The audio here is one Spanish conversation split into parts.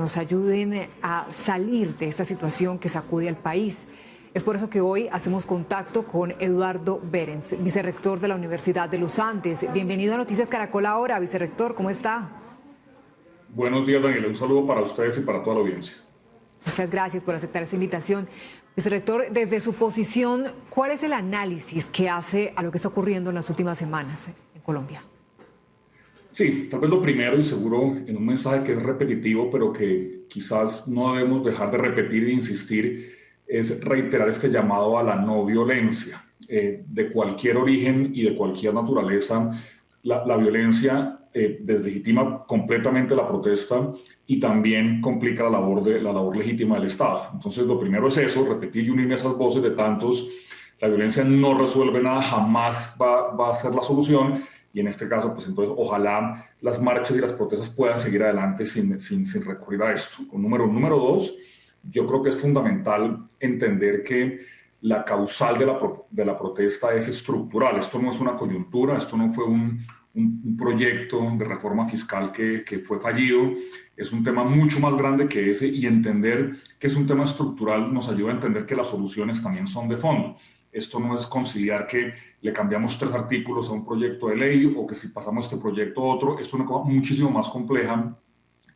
nos ayuden a salir de esta situación que sacude al país. Es por eso que hoy hacemos contacto con Eduardo Berens, vicerrector de la Universidad de los Andes. Bienvenido a Noticias Caracol Ahora, vicerrector, ¿cómo está? Buenos días, Daniela. Un saludo para ustedes y para toda la audiencia. Muchas gracias por aceptar esta invitación. Vicerrector, desde su posición, ¿cuál es el análisis que hace a lo que está ocurriendo en las últimas semanas en Colombia? Sí, tal vez lo primero y seguro en un mensaje que es repetitivo, pero que quizás no debemos dejar de repetir e insistir, es reiterar este llamado a la no violencia de cualquier origen y de cualquier naturaleza. La violencia deslegitima completamente la protesta y también complica la labor legítima del Estado. Entonces, lo primero es eso, repetir y unirme a esas voces de tantos. La violencia no resuelve nada, jamás va a ser la solución. Y en este caso, pues entonces, ojalá las marchas y las protestas puedan seguir adelante sin recurrir a esto. Número dos, yo creo que es fundamental entender que la causal de la protesta es estructural. Esto no es una coyuntura, esto no fue un proyecto de reforma fiscal que fue fallido. Es un tema mucho más grande que ese, y entender que es un tema estructural nos ayuda a entender que las soluciones también son de fondo. Esto no es conciliar que le cambiamos 3 artículos a un proyecto de ley o que si pasamos este proyecto a otro. Esto es una cosa muchísimo más compleja,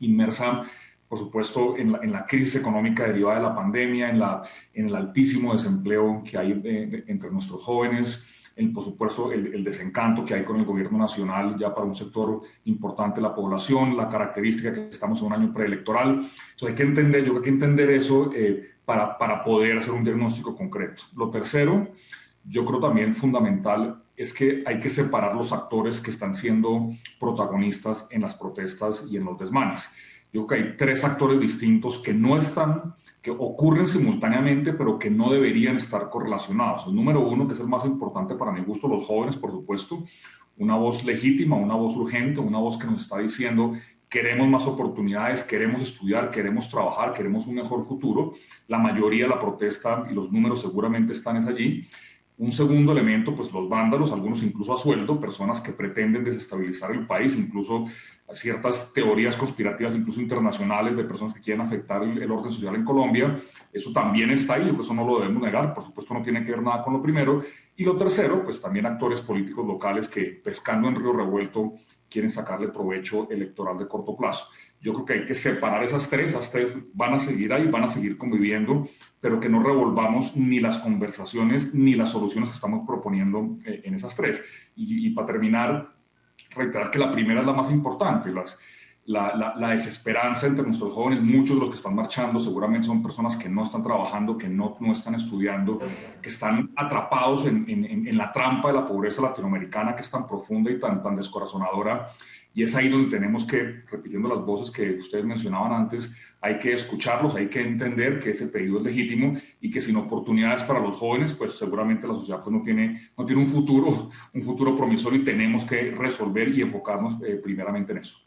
inmersa, por supuesto, en la crisis económica derivada de la pandemia, en el altísimo desempleo que hay entre nuestros jóvenes, por supuesto, el desencanto que hay con el gobierno nacional ya para un sector importante de la población, la característica que estamos en un año preelectoral. Entonces hay que entender, yo creo que hay que entender eso para poder hacer un diagnóstico concreto. Lo tercero, yo creo también fundamental, es que hay que separar los actores que están siendo protagonistas en las protestas y en los desmanes. Yo creo que hay 3 actores distintos que no están, que ocurren simultáneamente, pero que no deberían estar correlacionados. El número uno, que es el más importante para mi gusto, los jóvenes, por supuesto, una voz legítima, una voz urgente, una voz que nos está diciendo: queremos más oportunidades, queremos estudiar, queremos trabajar, queremos un mejor futuro. La mayoría de la protesta y los números seguramente están allí. Un segundo elemento, pues los vándalos, algunos incluso a sueldo, personas que pretenden desestabilizar el país, incluso ciertas teorías conspirativas, incluso internacionales, de personas que quieren afectar el orden social en Colombia. Eso también está ahí, eso no lo debemos negar, por supuesto no tiene que ver nada con lo primero. Y lo tercero, pues también actores políticos locales que, pescando en río revuelto, quieren sacarle provecho electoral de corto plazo. Yo creo que hay que separar esas tres van a seguir ahí, van a seguir conviviendo, pero que no revolvamos ni las conversaciones ni las soluciones que estamos proponiendo en esas tres. Y para terminar, reiterar que la primera es la más importante. La desesperanza entre nuestros jóvenes, muchos de los que están marchando seguramente son personas que no están trabajando, que no están estudiando, que están atrapados en la trampa de la pobreza latinoamericana, que es tan profunda y tan descorazonadora. Y es ahí donde tenemos que, repitiendo las voces que ustedes mencionaban antes, hay que escucharlos, hay que entender que ese pedido es legítimo y que sin oportunidades para los jóvenes, pues seguramente la sociedad pues no tiene un futuro promisorio, y tenemos que resolver y enfocarnos primeramente en eso.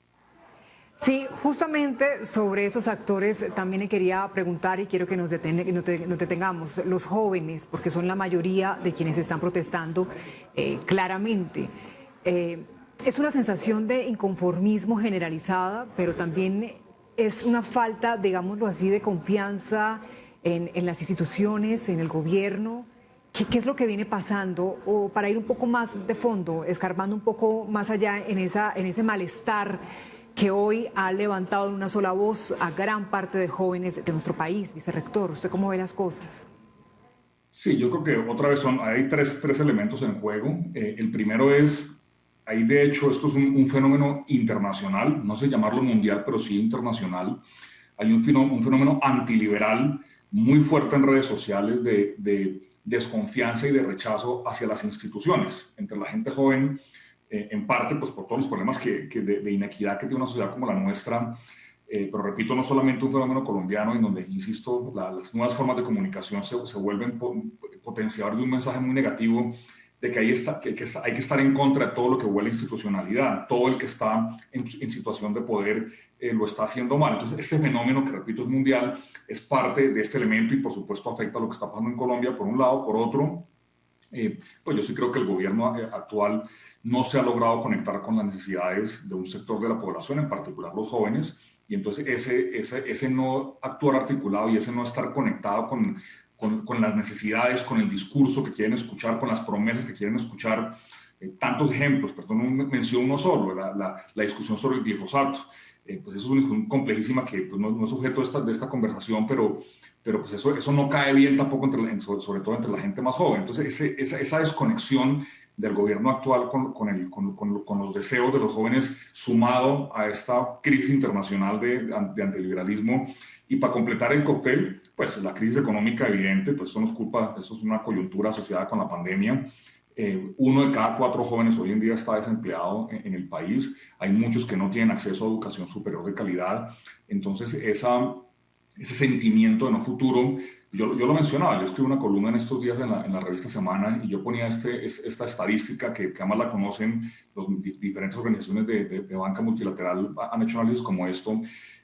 Sí, justamente sobre esos actores también le quería preguntar, y quiero que nos detengamos, los jóvenes, porque son la mayoría de quienes están protestando claramente. Es una sensación de inconformismo generalizada, pero también es una falta, digámoslo así, de confianza en las instituciones, en el gobierno. ¿Qué es lo que viene pasando? O para ir un poco más de fondo, escarbando un poco más allá en ese malestar que hoy ha levantado en una sola voz a gran parte de jóvenes de nuestro país, vicerrector. ¿Usted cómo ve las cosas? Sí, yo creo que otra vez hay tres elementos en juego. El primero es, ahí de hecho esto es un fenómeno internacional, no sé llamarlo mundial, pero sí internacional. Hay un fenómeno antiliberal muy fuerte en redes sociales de desconfianza y de rechazo hacia las instituciones entre la gente joven, en parte pues por todos los problemas de inequidad que tiene una sociedad como la nuestra. Pero repito, no solamente un fenómeno colombiano en donde, insisto, las nuevas formas de comunicación se vuelven potenciadores de un mensaje muy negativo de que, hay que estar en contra de todo lo que huele a institucionalidad. Todo el que está en situación de poder lo está haciendo mal. Entonces, este fenómeno, que repito es mundial, es parte de este elemento y por supuesto afecta a lo que está pasando en Colombia, por un lado. Por otro, pues yo sí creo que el gobierno actual no se ha logrado conectar con las necesidades de un sector de la población, en particular los jóvenes. Y entonces ese no actuar articulado y ese no estar conectado con las necesidades, con el discurso que quieren escuchar, con las promesas que quieren escuchar, tantos ejemplos, perdón, menciono uno solo, la discusión sobre el glifosato. Pues eso es una discusión complejísima que pues no es objeto de esta conversación, pero pues eso no cae bien tampoco, sobre todo entre la gente más joven. Entonces, esa desconexión del gobierno actual con los deseos de los jóvenes, sumado a esta crisis internacional de antiliberalismo. Y para completar el cóctel, pues la crisis económica evidente, pues eso no es culpa, eso es una coyuntura asociada con la pandemia. 1 de cada 4 jóvenes hoy en día está desempleado en el país. Hay muchos que no tienen acceso a educación superior de calidad. Entonces, ese sentimiento de no futuro, yo lo mencionaba, yo escribí una columna en estos días en la revista Semana y yo ponía esta estadística que además la conocen las diferentes organizaciones de banca multilateral, han hecho análisis como esto.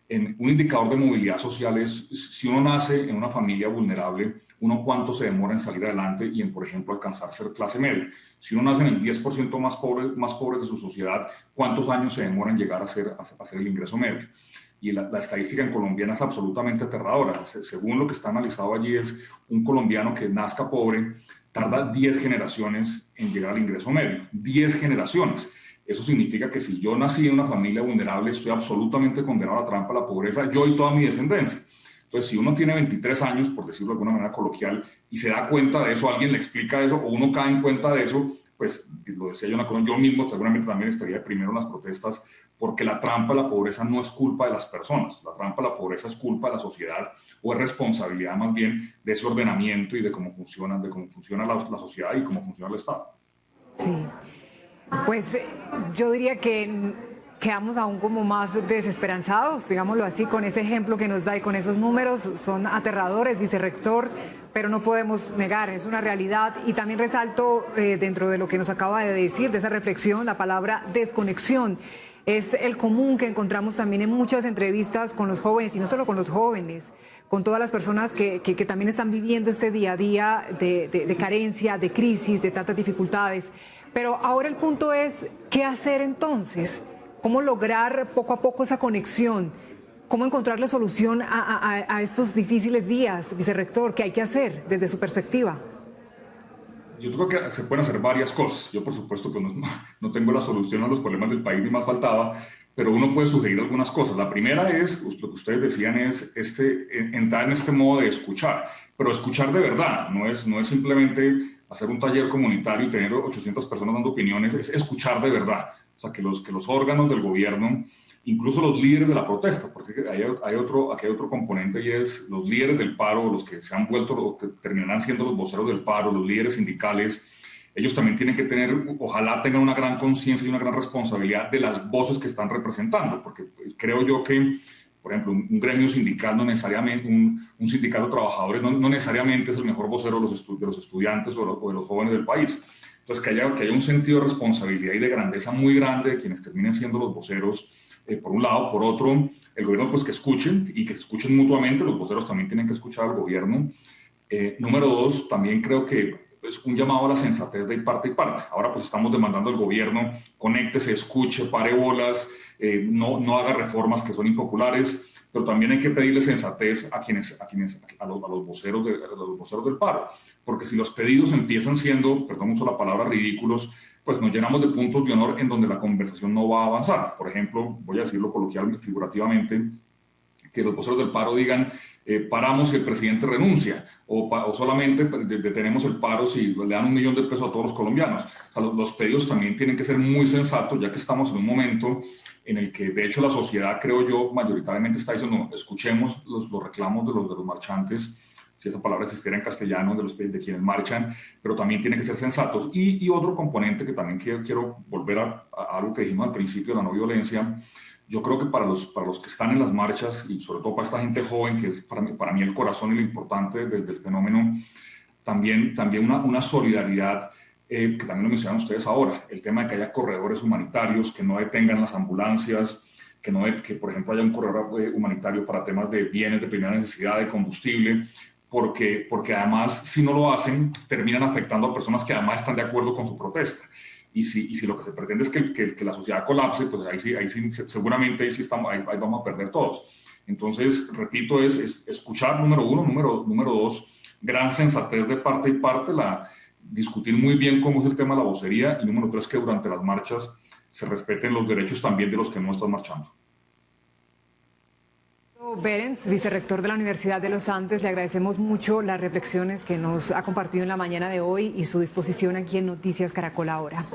En un indicador de movilidad social es, si uno nace en una familia vulnerable, uno cuánto se demora en salir adelante y en, por ejemplo, alcanzar ser clase media. Si uno nace en el 10% más pobres de su sociedad, ¿cuántos años se demora en llegar a ser el ingreso medio? Y la estadística en colombiana es absolutamente aterradora. Según lo que está analizado allí, es un colombiano que nazca pobre tarda 10 generaciones en llegar al ingreso medio. 10 generaciones. Eso significa que si yo nací en una familia vulnerable, estoy absolutamente condenado a la trampa, a la pobreza, yo y toda mi descendencia. Entonces, si uno tiene 23 años, por decirlo de alguna manera coloquial, y se da cuenta de eso, alguien le explica eso, o uno cae en cuenta de eso, pues, lo decía yo mismo seguramente también estaría primero en las protestas, porque la trampa de la pobreza no es culpa de las personas, la trampa de la pobreza es culpa de la sociedad, o es responsabilidad más bien de ese ordenamiento y de cómo funciona la sociedad y cómo funciona el Estado. Sí, pues yo diría que quedamos aún como más desesperanzados, digámoslo así, con ese ejemplo que nos da y con esos números. Son aterradores, vicerrector, pero no podemos negar, es una realidad. Y también resalto dentro de lo que nos acaba de decir, de esa reflexión, la palabra desconexión. Es el común que encontramos también en muchas entrevistas con los jóvenes, y no solo con los jóvenes, con todas las personas que también están viviendo este día a día de carencia, de crisis, de tantas dificultades. Pero ahora el punto es, ¿qué hacer entonces? ¿Cómo lograr poco a poco esa conexión? ¿Cómo encontrarle solución a estos difíciles días, vicerrector? ¿Qué hay que hacer desde su perspectiva? Yo creo que se pueden hacer varias cosas. Yo, por supuesto, que no tengo la solución a los problemas del país, ni más faltaba, pero uno puede sugerir algunas cosas. La primera es, lo que ustedes decían, es entrar en este modo de escuchar, pero escuchar de verdad. No es simplemente hacer un taller comunitario y tener 800 personas dando opiniones, es escuchar de verdad. O sea, que los órganos del gobierno, incluso los líderes de la protesta, porque aquí hay otro componente, y es los líderes del paro, los que se han vuelto, o que terminarán siendo los voceros del paro, los líderes sindicales, ellos también tienen que ojalá tengan una gran conciencia y una gran responsabilidad de las voces que están representando, porque creo yo que, por ejemplo, un gremio sindical no necesariamente, un sindicato de trabajadores no necesariamente es el mejor vocero de los estudiantes o de los jóvenes del país. Entonces, que haya un sentido de responsabilidad y de grandeza muy grande de quienes terminen siendo los voceros, por un lado. Por otro, el gobierno, pues, que escuchen y que se escuchen mutuamente. Los voceros también tienen que escuchar al gobierno. Número 2, también creo que es un llamado a la sensatez de parte y parte. Ahora, pues, estamos demandando al gobierno: conéctese, escuche, pare bolas, no haga reformas que son impopulares, pero también hay que pedirle sensatez a los voceros del paro, porque si los pedidos empiezan siendo, perdón, uso la palabra, ridículos, pues nos llenamos de puntos de honor en donde la conversación no va a avanzar. Por ejemplo, voy a decirlo coloquialmente, figurativamente, que los voceros del paro digan: paramos si el presidente renuncia, o solamente detenemos el paro si le dan $1 millón de pesos a todos los colombianos. O sea, los pedidos también tienen que ser muy sensatos, ya que estamos en un momento en el que, de hecho, la sociedad, creo yo, mayoritariamente está diciendo: no, escuchemos los reclamos de los marchantes, si esa palabra existiera en castellano, de quienes marchan, pero también tienen que ser sensatos. Y otro componente que también quiero volver a algo que dijimos al principio, la no violencia. Yo creo que para los que están en las marchas, y sobre todo para esta gente joven, que es para mí el corazón y lo importante del fenómeno, también una solidaridad, que también lo mencionan ustedes ahora, el tema de que haya corredores humanitarios, que no detengan las ambulancias, que por ejemplo haya un corredor humanitario para temas de bienes de primera necesidad, de combustible, porque además, si no lo hacen, terminan afectando a personas que además están de acuerdo con su protesta. y si lo que se pretende es que la sociedad colapse, pues ahí sí seguramente ahí vamos a perder todos. Entonces, repito, es escuchar, número uno. Número dos, gran sensatez de parte y parte, discutir muy bien cómo es el tema de la vocería, y número tres, que durante las marchas se respeten los derechos también de los que no están marchando. Berens, vicerrector de la Universidad de los Andes, le agradecemos mucho las reflexiones que nos ha compartido en la mañana de hoy y su disposición aquí en Noticias Caracol Ahora.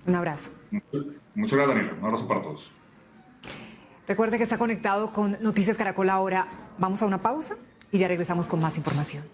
Un abrazo. Muchas gracias, Daniela. Un abrazo para todos. Recuerde que está conectado con Noticias Caracol Ahora. Vamos a una pausa y ya regresamos con más información.